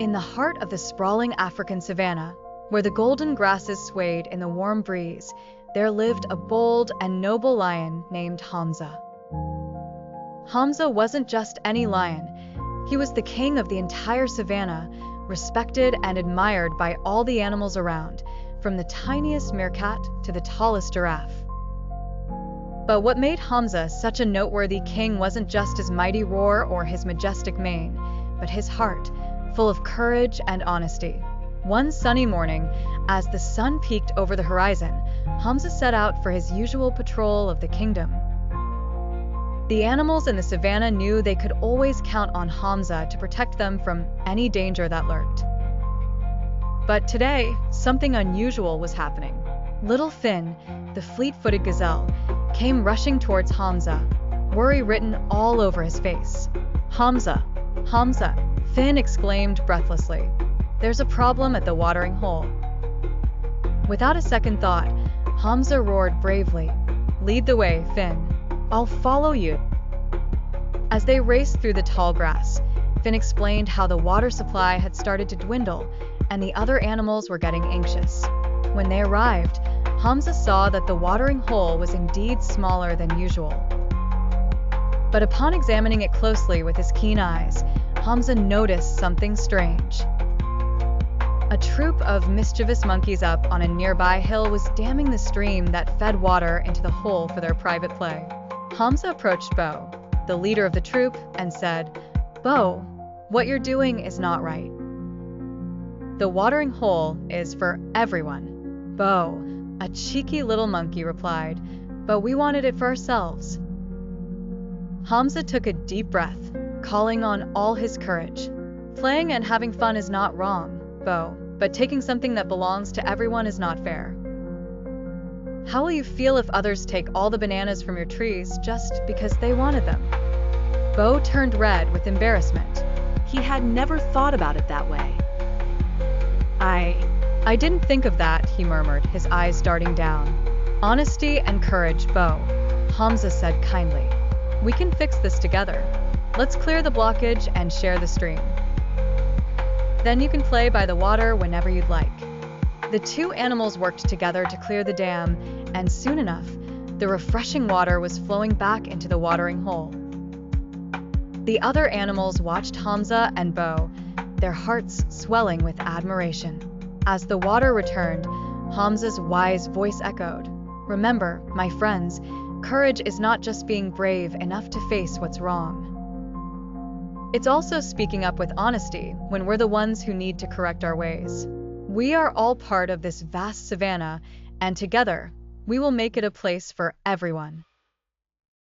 In the heart of the sprawling African savannah, where the golden grasses swayed in the warm breeze, there lived a bold and noble lion named Hamza. Hamza wasn't just any lion. He was the king of the entire savannah, respected and admired by all the animals around, from the tiniest meerkat to the tallest giraffe. But what made Hamza such a noteworthy king wasn't just his mighty roar or his majestic mane, but his heart, full of courage and honesty. One sunny morning, as the sun peeked over the horizon, Hamza set out for his usual patrol of the kingdom. The animals in the savannah knew they could always count on Hamza to protect them from any danger that lurked. But today, something unusual was happening. Little Finn, the fleet-footed gazelle, came rushing towards Hamza, worry written all over his face. "Hamza! Hamza!" Finn exclaimed breathlessly. "There's a problem at the watering hole." Without a second thought, Hamza roared bravely, "Lead the way, Finn. I'll follow you." As they raced through the tall grass, Finn explained how the water supply had started to dwindle and the other animals were getting anxious. When they arrived, Hamza saw that the watering hole was indeed smaller than usual. But upon examining it closely with his keen eyes, Hamza noticed something strange. A troop of mischievous monkeys up on a nearby hill was damming the stream that fed water into the hole for their private play. Hamza approached Bo, the leader of the troop, and said, "Bo, what you're doing is not right. The watering hole is for everyone." "Bo," a cheeky little monkey replied, "but we wanted it for ourselves." Hamza took a deep breath, calling on all his courage. "Playing and having fun is not wrong, Bo, but taking something that belongs to everyone is not fair. How will you feel if others take all the bananas from your trees just because they wanted them?" Bo turned red with embarrassment. He had never thought about it that way. I didn't think of that," he murmured, his eyes darting down. "Honesty and courage, Bo," Hamza said kindly. "We can fix this together. Let's clear the blockage and share the stream. Then you can play by the water whenever you'd like." The two animals worked together to clear the dam, and soon enough, the refreshing water was flowing back into the watering hole. The other animals watched Hamza and Bo, their hearts swelling with admiration. As the water returned, Hamza's wise voice echoed, "Remember, my friends, courage is not just being brave enough to face what's wrong. It's also speaking up with honesty when we're the ones who need to correct our ways. We are all part of this vast savannah, and together, we will make it a place for everyone."